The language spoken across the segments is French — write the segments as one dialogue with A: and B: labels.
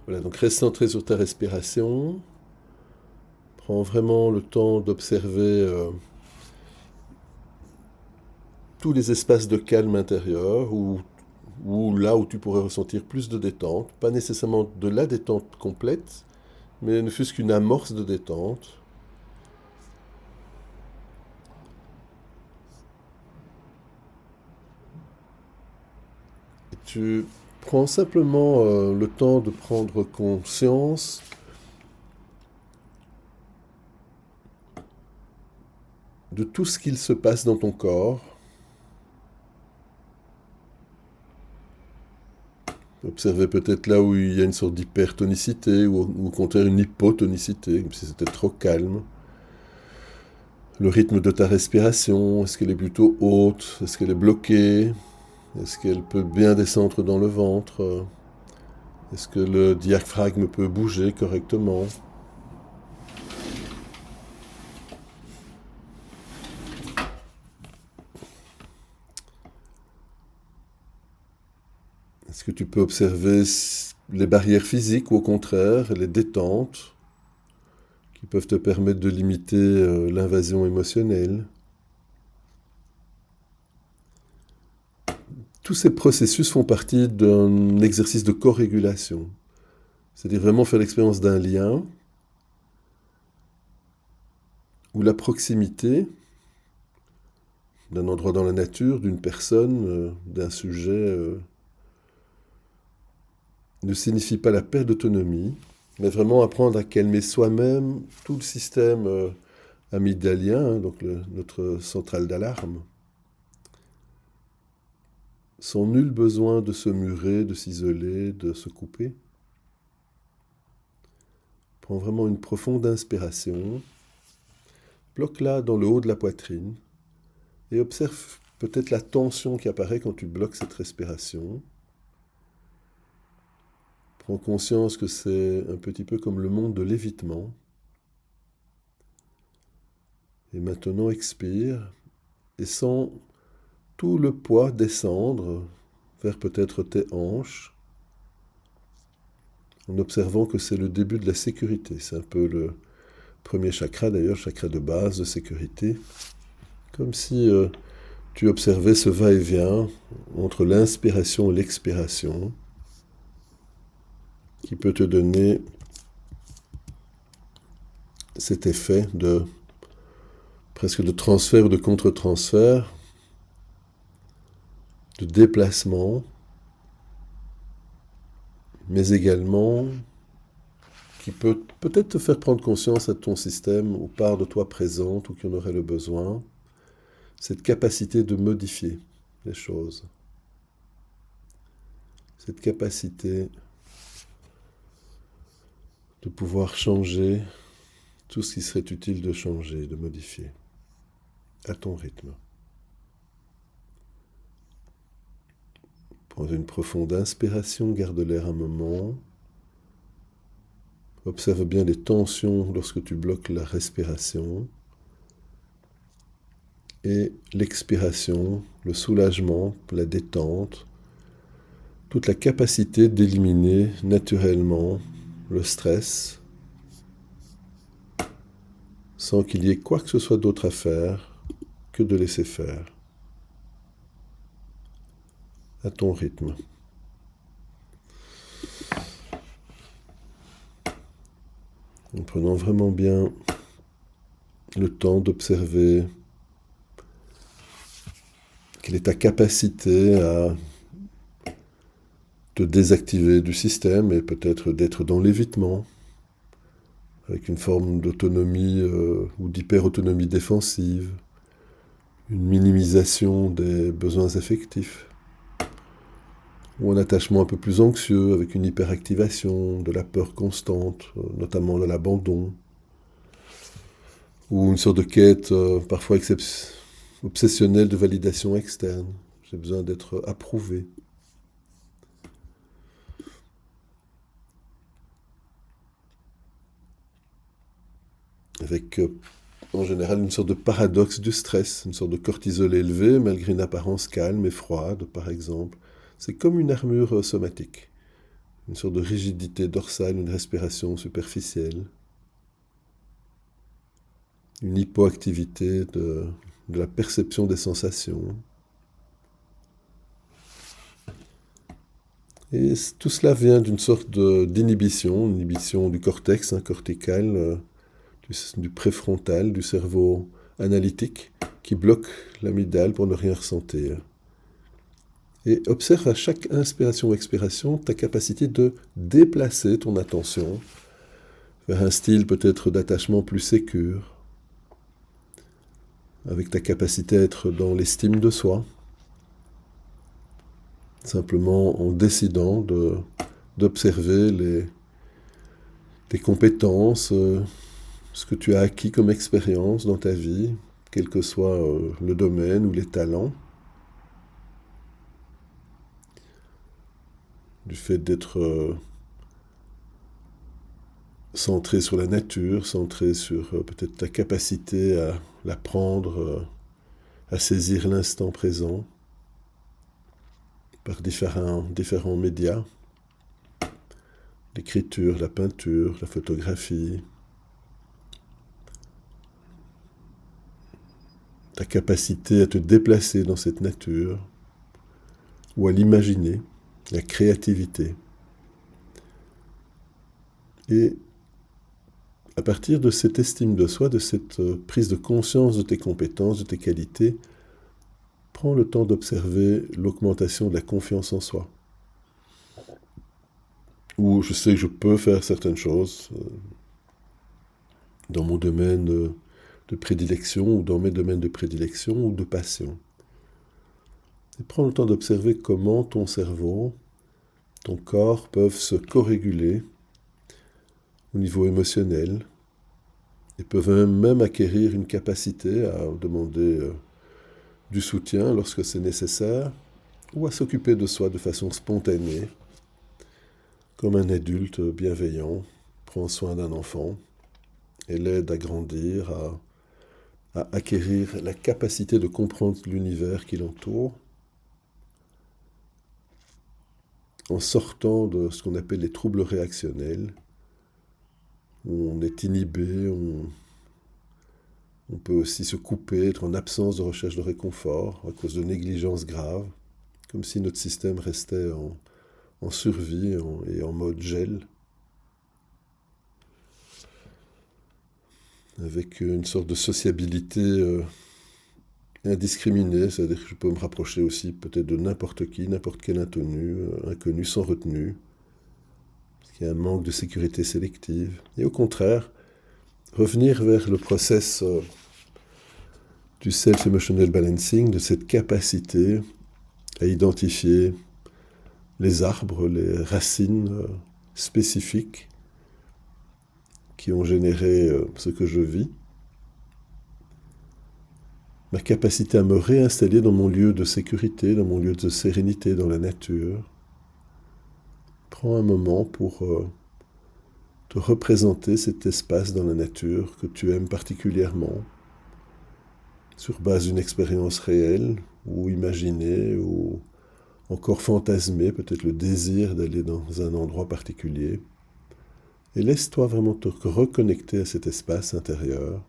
A: Voilà, donc reste centré sur ta respiration. Prends vraiment le temps d'observer tous les espaces de calme intérieur ou là où tu pourrais ressentir plus de détente. Pas nécessairement de la détente complète, mais ne fût-ce qu'une amorce de détente. Et tu prends simplement le temps de prendre conscience de tout ce qu'il se passe dans ton corps. Observer peut-être là où il y a une sorte d'hypertonicité ou au contraire une hypotonicité, comme si c'était trop calme. Le rythme de ta respiration, est-ce qu'elle est plutôt haute? Est-ce qu'elle est bloquée? Est-ce qu'elle peut bien descendre dans le ventre? Est-ce que le diaphragme peut bouger correctement? Est-ce que tu peux observer les barrières physiques ou au contraire les détentes qui peuvent te permettre de limiter l'invasion émotionnelle? Tous ces processus font partie d'un exercice de co-régulation. C'est-à-dire vraiment faire l'expérience d'un lien où la proximité d'un endroit dans la nature, d'une personne, d'un sujet, ne signifie pas la perte d'autonomie, mais vraiment apprendre à calmer soi-même tout le système amygdalien, hein, donc notre centrale d'alarme, sans nul besoin de se murer, de s'isoler, de se couper. Prends vraiment une profonde inspiration, bloque-la dans le haut de la poitrine et observe peut-être la tension qui apparaît quand tu bloques cette respiration. Prends conscience que c'est un petit peu comme le monde de l'évitement. Et maintenant expire et sens tout le poids descendre vers peut-être tes hanches, en observant que c'est le début de la sécurité. C'est un peu le premier chakra d'ailleurs, chakra de base de sécurité. Comme si tu observais ce va-et-vient entre l'inspiration et l'expiration qui peut te donner cet effet de presque de transfert ou de contre-transfert, de déplacement, mais également qui peut peut-être te faire prendre conscience à ton système ou part de toi présente ou qui en aurait le besoin, cette capacité de modifier les choses, cette capacité de pouvoir changer tout ce qui serait utile de changer, de modifier, à ton rythme. Prends une profonde inspiration, garde l'air un moment. Observe bien les tensions lorsque tu bloques la respiration. Et l'expiration, le soulagement, la détente, toute la capacité d'éliminer naturellement le stress sans qu'il y ait quoi que ce soit d'autre à faire que de laisser faire à ton rythme. En prenant vraiment bien le temps d'observer quelle est ta capacité à te désactiver du système et peut-être d'être dans l'évitement, avec une forme d'autonomie ou d'hyper-autonomie défensive, une minimisation des besoins affectifs, ou un attachement un peu plus anxieux avec une hyperactivation, de la peur constante, notamment de l'abandon, ou une sorte de quête parfois obsessionnelle de validation externe. J'ai besoin d'être approuvé. Avec en général une sorte de paradoxe du stress, une sorte de cortisol élevé malgré une apparence calme et froide par exemple. C'est comme une armure somatique. une sorte de rigidité dorsale, une respiration superficielle, une hypoactivité de la perception des sensations. Et tout cela vient d'une sorte d'inhibition, une inhibition du cortex cortical, du préfrontal, du cerveau analytique, qui bloque l'amygdale pour ne rien ressentir. Et observe à chaque inspiration ou expiration ta capacité de déplacer ton attention vers un style peut-être d'attachement plus sécure, avec ta capacité à être dans l'estime de soi, simplement en décidant d'observer tes compétences, ce que tu as acquis comme expérience dans ta vie, quel que soit le domaine ou les talents, du fait d'être centré sur la nature, centré sur peut-être ta capacité à l'apprendre, à saisir l'instant présent par différents médias, l'écriture, la peinture, la photographie, ta capacité à te déplacer dans cette nature ou à l'imaginer, la créativité. Et à partir de cette estime de soi, de cette prise de conscience de tes compétences, de tes qualités, prends le temps d'observer l'augmentation de la confiance en soi. Où je sais que je peux faire certaines choses dans mon domaine de prédilection ou dans mes domaines de prédilection ou de passion. Et prends le temps d'observer comment ton cerveau, ton corps peuvent se co-réguler au niveau émotionnel et peuvent même acquérir une capacité à demander du soutien lorsque c'est nécessaire ou à s'occuper de soi de façon spontanée, comme un adulte bienveillant prend soin d'un enfant et l'aide à grandir, à acquérir la capacité de comprendre l'univers qui l'entoure, en sortant de ce qu'on appelle les troubles réactionnels, où on est inhibé, on peut aussi se couper, être en absence de recherche de réconfort à cause de négligences graves, comme si notre système restait en survie et en mode gel, avec une sorte de sociabilité indiscriminée, c'est-à-dire que je peux me rapprocher aussi peut-être de n'importe qui, n'importe quel inconnu sans retenue, parce qu'il y a un manque de sécurité sélective. Et au contraire, revenir vers le process du self-emotional balancing, de cette capacité à identifier les arbres, les racines spécifiques qui ont généré ce que je vis, ma capacité à me réinstaller dans mon lieu de sécurité, dans mon lieu de sérénité, dans la nature. Prends un moment pour te représenter cet espace dans la nature que tu aimes particulièrement, sur base d'une expérience réelle, ou imaginée, ou encore fantasmée, peut-être le désir d'aller dans un endroit particulier. Et laisse-toi vraiment te reconnecter à cet espace intérieur,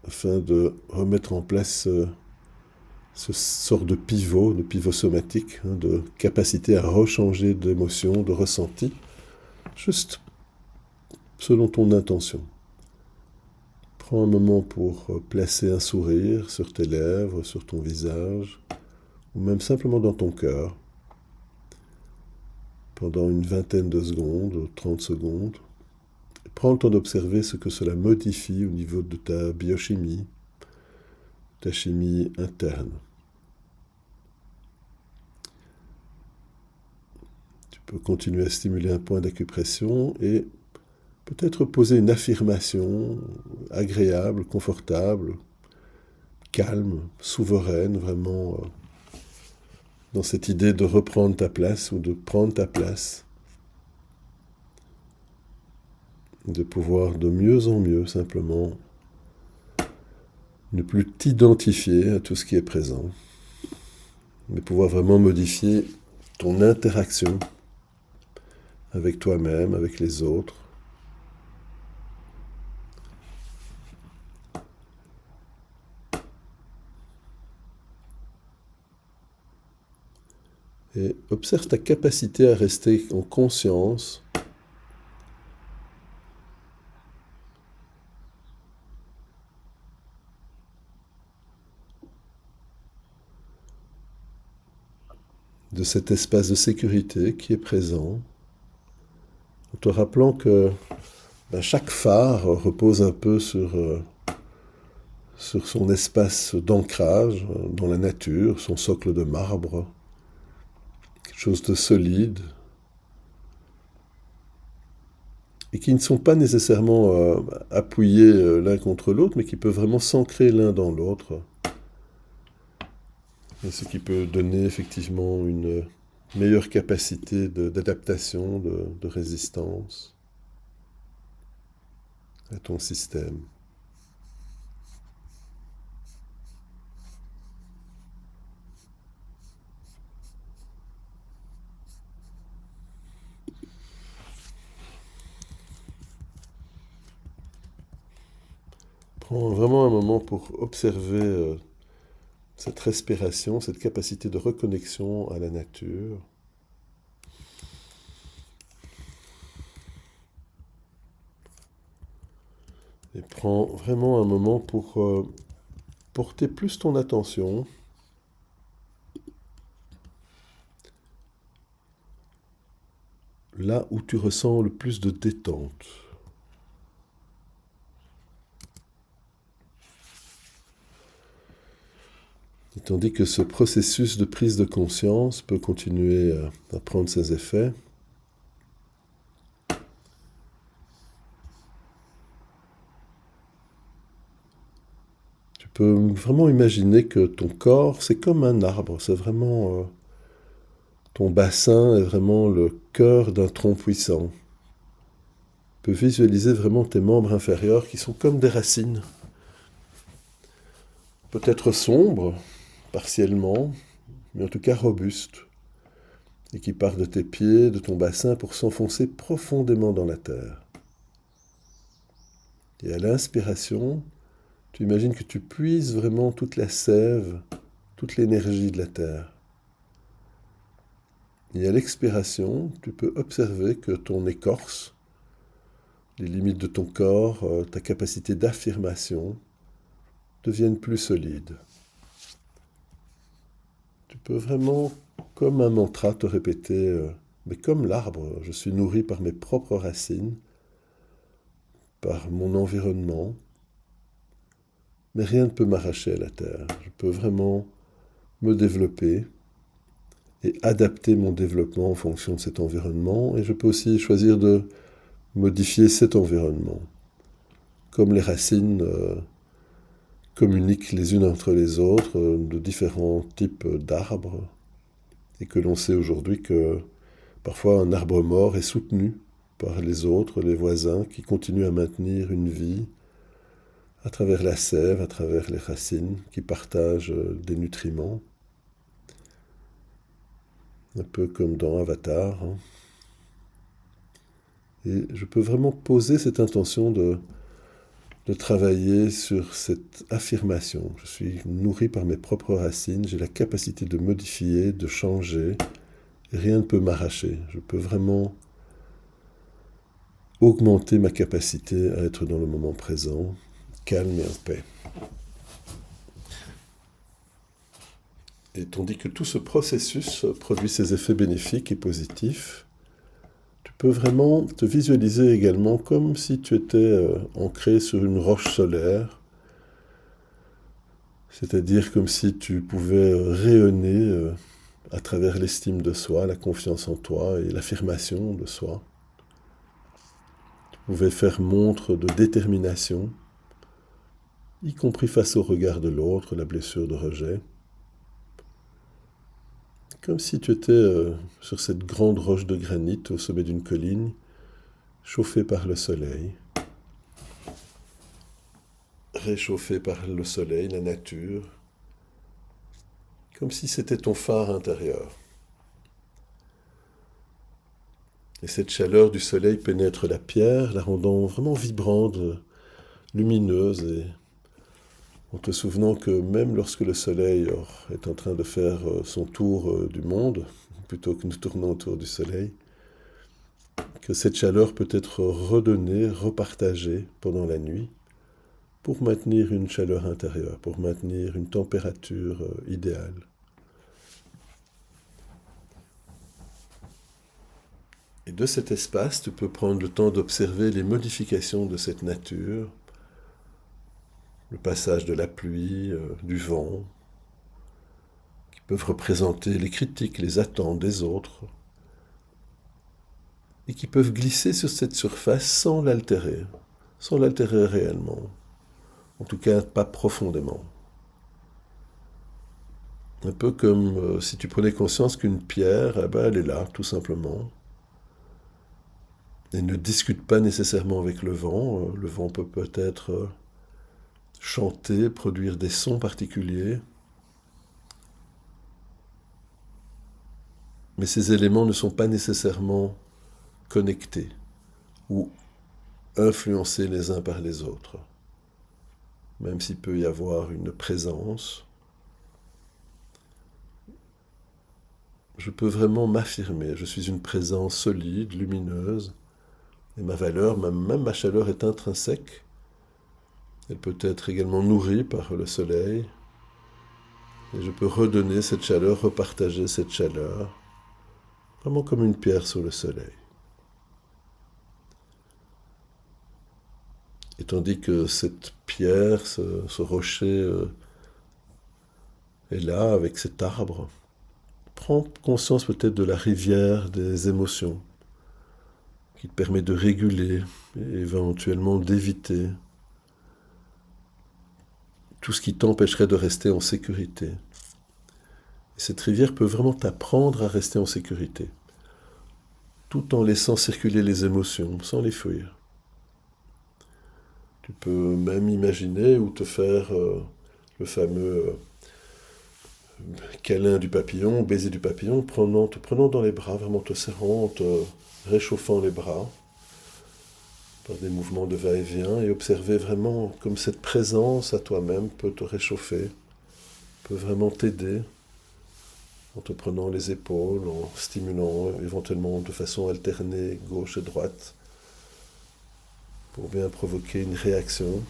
A: afin de remettre en place ce sort de pivot somatique, de capacité à rechanger d'émotion, de ressenti, juste selon ton intention. Prends un moment pour placer un sourire sur tes lèvres, sur ton visage, ou même simplement dans ton cœur, pendant une vingtaine de secondes, ou 30 secondes. Prends le temps d'observer ce que cela modifie au niveau de ta biochimie, ta chimie interne. Tu peux continuer à stimuler un point d'acupression et peut-être poser une affirmation agréable, confortable, calme, souveraine, vraiment dans cette idée de reprendre ta place ou de prendre ta place, de pouvoir de mieux en mieux simplement ne plus t'identifier à tout ce qui est présent, mais pouvoir vraiment modifier ton interaction avec toi-même, avec les autres. Et observe ta capacité à rester en conscience de cet espace de sécurité qui est présent, en te rappelant que chaque phare repose un peu sur son espace d'ancrage dans la nature, son socle de marbre, quelque chose de solide, et qui ne sont pas nécessairement appuyés l'un contre l'autre, mais qui peuvent vraiment s'ancrer l'un dans l'autre. Et ce qui peut donner effectivement une meilleure capacité d'adaptation, de résistance à ton système. Prends vraiment un moment pour observer cette respiration, cette capacité de reconnexion à la nature. Et prends vraiment un moment pour porter plus ton attention là où tu ressens le plus de détente. Et tandis que ce processus de prise de conscience peut continuer à prendre ses effets, tu peux vraiment imaginer que ton corps, c'est comme un arbre, c'est vraiment ton bassin est vraiment le cœur d'un tronc puissant. Tu peux visualiser vraiment tes membres inférieurs qui sont comme des racines, peut-être sombres, partiellement, mais en tout cas robustes, et qui partent de tes pieds, de ton bassin, pour s'enfoncer profondément dans la terre. Et à l'inspiration, tu imagines que tu puises vraiment toute la sève, toute l'énergie de la terre. Et à l'expiration, tu peux observer que ton écorce, les limites de ton corps, ta capacité d'affirmation, deviennent plus solides. Tu peux vraiment, comme un mantra, te répéter, mais comme l'arbre, je suis nourri par mes propres racines, par mon environnement, mais rien ne peut m'arracher à la terre. Je peux vraiment me développer et adapter mon développement en fonction de cet environnement, et je peux aussi choisir de modifier cet environnement. Comme les racines communiquent les unes entre les autres de différents types d'arbres, et que l'on sait aujourd'hui que parfois un arbre mort est soutenu par les autres, les voisins, qui continuent à maintenir une vie à travers la sève, à travers les racines, qui partagent des nutriments. Un peu comme dans Avatar. Et je peux vraiment poser cette intention de travailler sur cette affirmation. Je suis nourri par mes propres racines, j'ai la capacité de modifier, de changer, et rien ne peut m'arracher. Je peux vraiment augmenter ma capacité à être dans le moment présent, calme et en paix. Et tandis que tout ce processus produit ses effets bénéfiques et positifs, tu peux vraiment te visualiser également comme si tu étais ancré sur une roche solaire, c'est-à-dire comme si tu pouvais rayonner à travers l'estime de soi, la confiance en toi et l'affirmation de soi. Tu pouvais faire montre de détermination, y compris face au regard de l'autre, la blessure de rejet. Comme si tu étais sur cette grande roche de granit au sommet d'une colline, chauffée par le soleil, réchauffée par le soleil, la nature, comme si c'était ton phare intérieur. Et cette chaleur du soleil pénètre la pierre, la rendant vraiment vibrante, lumineuse, et en te souvenant que même lorsque le soleil est en train de faire son tour du monde, plutôt que nous tournons autour du soleil, que cette chaleur peut être redonnée, repartagée pendant la nuit, pour maintenir une chaleur intérieure, pour maintenir une température idéale. Et de cet espace, tu peux prendre le temps d'observer les modifications de cette nature, le passage de la pluie, du vent, qui peuvent représenter les critiques, les attentes des autres, et qui peuvent glisser sur cette surface sans l'altérer réellement, en tout cas pas profondément. Un peu comme si tu prenais conscience qu'une pierre, elle est là, tout simplement. Et ne discute pas nécessairement avec le vent. Le vent peut peut-être chanter, produire des sons particuliers. Mais ces éléments ne sont pas nécessairement connectés ou influencés les uns par les autres. Même s'il peut y avoir une présence, je peux vraiment m'affirmer. Je suis une présence solide, lumineuse, et ma valeur, même ma chaleur est intrinsèque. Elle peut être également nourrie par le soleil, et je peux redonner cette chaleur, repartager cette chaleur, vraiment comme une pierre sous le soleil. Et tandis que cette pierre, ce rocher est là avec cet arbre, prends conscience peut-être de la rivière des émotions qui te permet de réguler et éventuellement d'éviter tout ce qui t'empêcherait de rester en sécurité. Et cette rivière peut vraiment t'apprendre à rester en sécurité, tout en laissant circuler les émotions, sans les fuir. Tu peux même imaginer ou te faire le fameux câlin du papillon, baiser du papillon, te prenant dans les bras, vraiment te serrant, te réchauffant les bras par des mouvements de va-et-vient, et observer vraiment comme cette présence à toi-même peut te réchauffer, peut vraiment t'aider en te prenant les épaules, en stimulant éventuellement de façon alternée gauche et droite pour bien provoquer une réaction,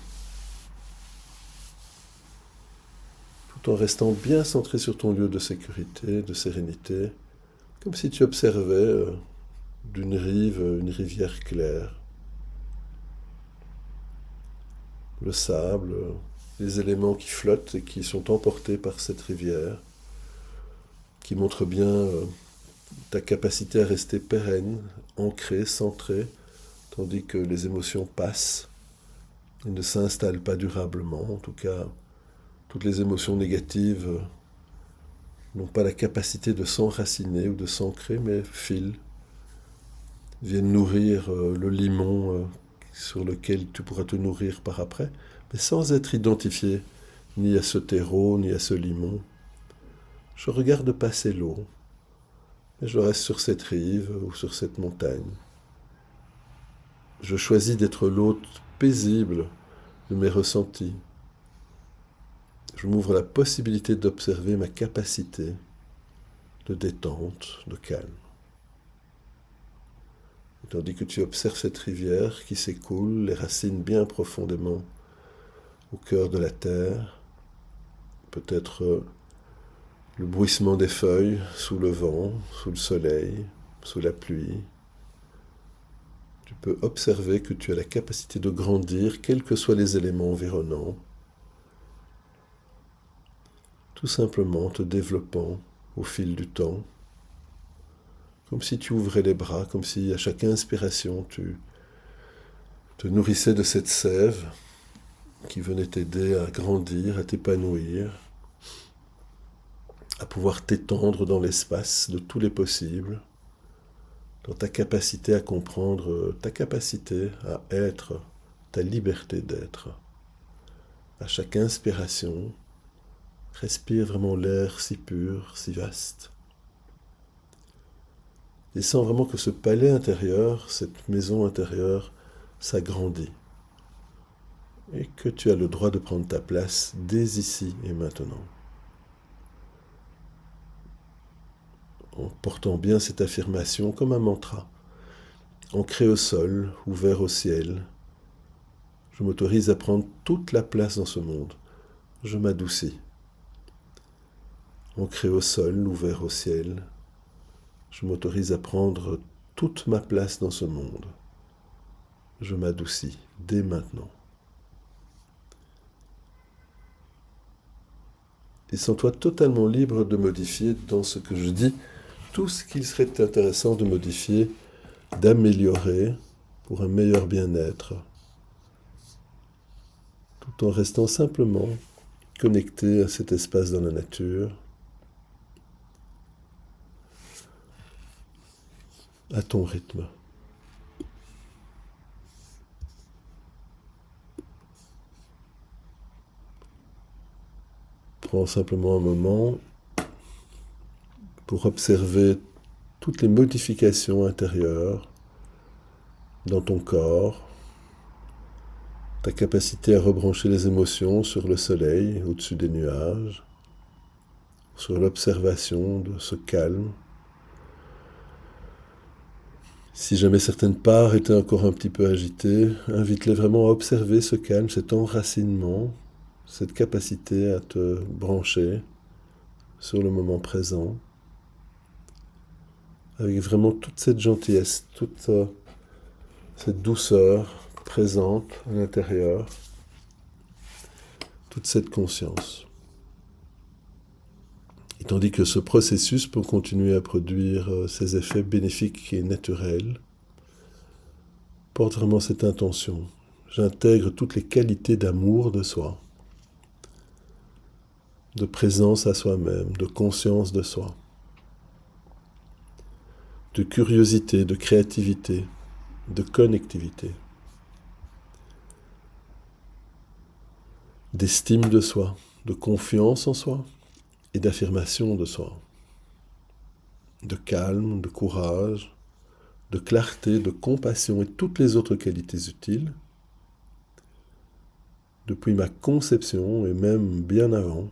A: tout en restant bien centré sur ton lieu de sécurité, de sérénité, comme si tu observais d'une rive une rivière claire. Le sable, les éléments qui flottent et qui sont emportés par cette rivière, qui montrent bien ta capacité à rester pérenne, ancré, centré, tandis que les émotions passent et ne s'installent pas durablement. En tout cas, toutes les émotions négatives n'ont pas la capacité de s'enraciner ou de s'ancrer, mais filent, viennent nourrir le limon sur lequel tu pourras te nourrir par après, mais sans être identifié ni à ce terreau, ni à ce limon. Je regarde passer l'eau, et je reste sur cette rive ou sur cette montagne. Je choisis d'être l'hôte paisible de mes ressentis. Je m'ouvre la possibilité d'observer ma capacité de détente, de calme. Et tandis que tu observes cette rivière qui s'écoule, les racines bien profondément au cœur de la terre, peut-être le bruissement des feuilles sous le vent, sous le soleil, sous la pluie. Tu peux observer que tu as la capacité de grandir, quels que soient les éléments environnants, tout simplement te développant au fil du temps, comme si tu ouvrais les bras, comme si à chaque inspiration tu te nourrissais de cette sève qui venait t'aider à grandir, à t'épanouir, à pouvoir t'étendre dans l'espace de tous les possibles, dans ta capacité à comprendre, ta capacité à être, ta liberté d'être. À chaque inspiration, Respire vraiment l'air si pur, si vaste. Et sens vraiment que ce palais intérieur, cette maison intérieure, s'agrandit. Et que tu as le droit de prendre ta place dès ici et maintenant. En portant bien cette affirmation comme un mantra, ancré au sol, ouvert au ciel. Je m'autorise à prendre toute la place dans ce monde. Je m'adoucis. Ancré au sol, ouvert au ciel. Je m'autorise à prendre toute ma place dans ce monde. Je m'adoucis dès maintenant. Et sens-toi totalement libre de modifier dans ce que je dis tout ce qu'il serait intéressant de modifier, d'améliorer pour un meilleur bien-être, tout en restant simplement connecté à cet espace dans la nature, à ton rythme. Prends simplement un moment pour observer toutes les modifications intérieures dans ton corps, ta capacité à rebrancher les émotions sur le soleil au-dessus des nuages, sur l'observation de ce calme. Si jamais certaines parts étaient encore un petit peu agitées, invite-les vraiment à observer ce calme, cet enracinement, cette capacité à te brancher sur le moment présent, avec vraiment toute cette gentillesse, toute cette douceur présente à l'intérieur, toute cette conscience. Et tandis que ce processus peut continuer à produire ses effets bénéfiques et naturels, porte vraiment cette intention. J'intègre toutes les qualités d'amour de soi, de présence à soi-même, de conscience de soi, de curiosité, de créativité, de connectivité, d'estime de soi, de confiance en soi et d'affirmation de soi, de calme, de courage, de clarté, de compassion et toutes les autres qualités utiles, depuis ma conception et même bien avant.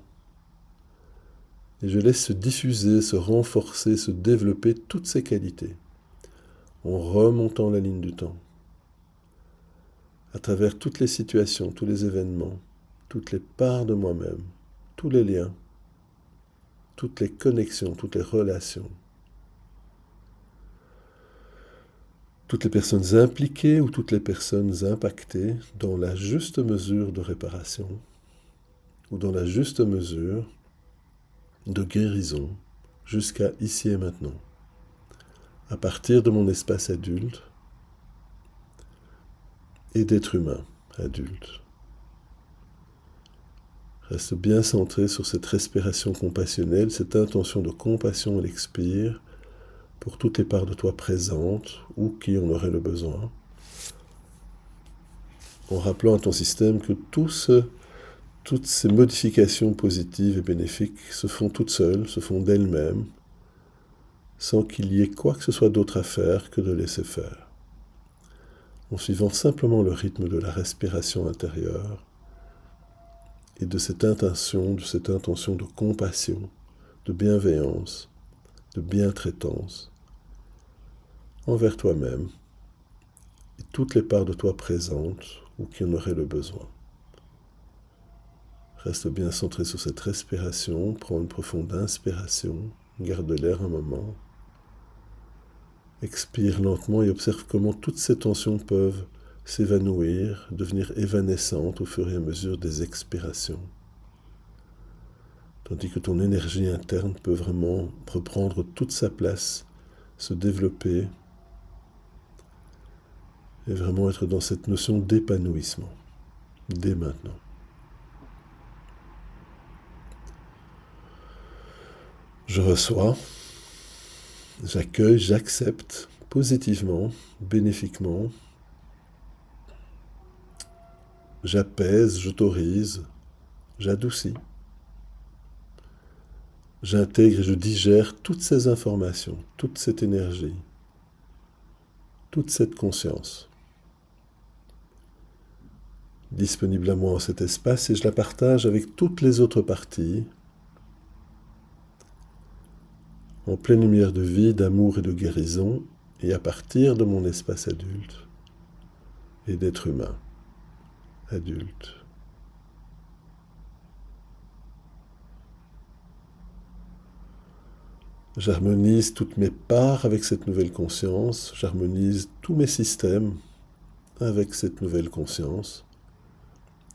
A: Et je laisse se diffuser, se renforcer, se développer toutes ces qualités, en remontant la ligne du temps, à travers toutes les situations, tous les événements, toutes les parts de moi-même, tous les liens, toutes les connexions, toutes les relations, toutes les personnes impliquées ou toutes les personnes impactées dans la juste mesure de réparation ou dans la juste mesure de guérison jusqu'à ici et maintenant, à partir de mon espace adulte et d'être humain adulte. Reste bien centré sur cette respiration compassionnelle, cette intention de compassion à l'expire pour toutes les parts de toi présentes ou qui en auraient le besoin, en rappelant à ton système que toutes ces modifications positives et bénéfiques se font toutes seules, se font d'elles-mêmes, sans qu'il y ait quoi que ce soit d'autre à faire que de laisser faire, en suivant simplement le rythme de la respiration intérieure et de cette intention de compassion, de bienveillance, de bientraitance envers toi-même et toutes les parts de toi présentes ou qui en auraient le besoin. Reste bien centré sur cette respiration, prends une profonde inspiration, garde l'air un moment, expire lentement et observe comment toutes ces tensions peuvent s'évanouir, devenir évanescentes au fur et à mesure des expirations. Tandis que ton énergie interne peut vraiment reprendre toute sa place, se développer et vraiment être dans cette notion d'épanouissement, dès maintenant. Je reçois, j'accueille, j'accepte positivement, bénéfiquement. J'apaise, j'autorise, j'adoucis. j'intègre et je digère toutes ces informations, toute cette énergie, toute cette conscience disponible à moi en cet espace et je la partage avec toutes les autres parties en pleine lumière de vie, d'amour et de guérison et à partir de mon espace adulte et d'être humain adulte. J'harmonise toutes mes parts avec cette nouvelle conscience, j'harmonise tous mes systèmes avec cette nouvelle conscience,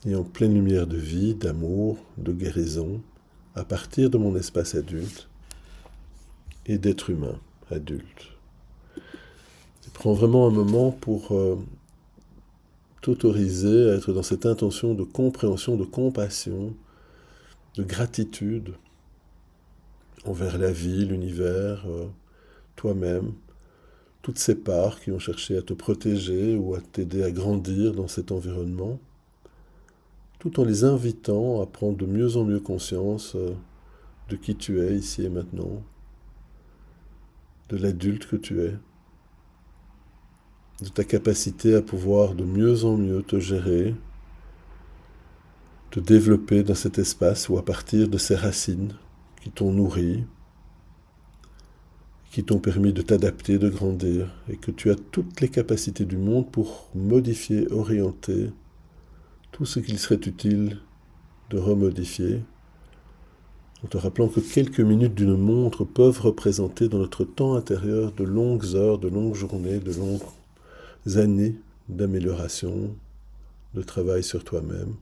A: et en pleine lumière de vie, d'amour, de guérison, à partir de mon espace adulte et d'être humain adulte. Et prends vraiment un moment pour t'autoriser à être dans cette intention de compréhension, de compassion, de gratitude envers la vie, l'univers, toi-même, toutes ces parts qui ont cherché à te protéger ou à t'aider à grandir dans cet environnement, tout en les invitant à prendre de mieux en mieux conscience de qui tu es ici et maintenant, de l'adulte que tu es, de ta capacité à pouvoir de mieux en mieux te gérer, te développer dans cet espace ou à partir de ces racines qui t'ont nourri, qui t'ont permis de t'adapter, de grandir, et que tu as toutes les capacités du monde pour modifier, orienter tout ce qu'il serait utile de remodifier, en te rappelant que quelques minutes d'une montre peuvent représenter dans notre temps intérieur de longues heures, de longues journées, de longues années d'amélioration, de travail sur toi-même,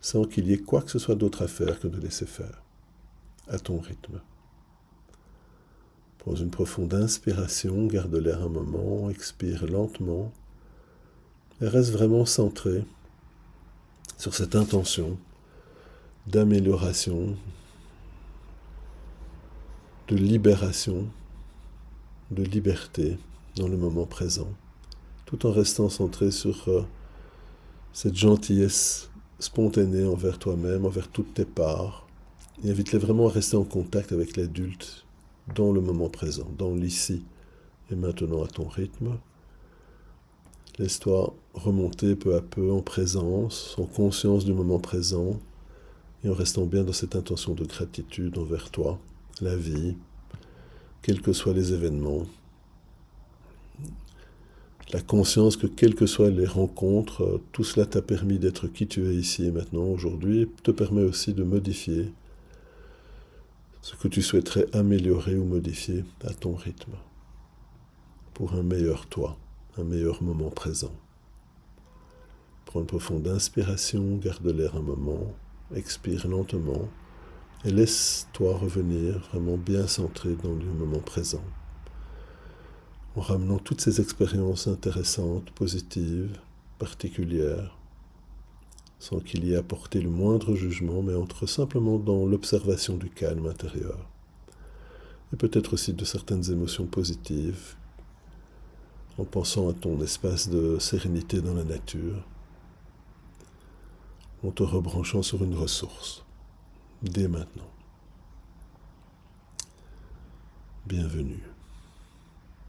A: sans qu'il y ait quoi que ce soit d'autre à faire que de laisser faire, à ton rythme. Prends une profonde inspiration, garde l'air un moment, expire lentement, et reste vraiment centré sur cette intention d'amélioration, de libération, de liberté dans le moment présent, tout en restant centré sur cette gentillesse spontanée envers toi-même, envers toutes tes parts, et invite-les vraiment à rester en contact avec l'adulte dans le moment présent, dans l'ici et maintenant à ton rythme. Laisse-toi remonter peu à peu en présence, en conscience du moment présent, et en restant bien dans cette intention de gratitude envers toi, la vie, quels que soient les événements, la conscience que quelles que soient les rencontres, tout cela t'a permis d'être qui tu es ici et maintenant, aujourd'hui, et te permet aussi de modifier ce que tu souhaiterais améliorer ou modifier à ton rythme, pour un meilleur toi, un meilleur moment présent. Prends une profonde inspiration, garde l'air un moment, expire lentement, et laisse-toi revenir vraiment bien centré dans le moment présent, en ramenant toutes ces expériences intéressantes, positives, particulières, sans qu'il y ait apporté le moindre jugement, mais entre simplement dans l'observation du calme intérieur, et peut-être aussi de certaines émotions positives, en pensant à ton espace de sérénité dans la nature, en te rebranchant sur une ressource, dès maintenant. Bienvenue.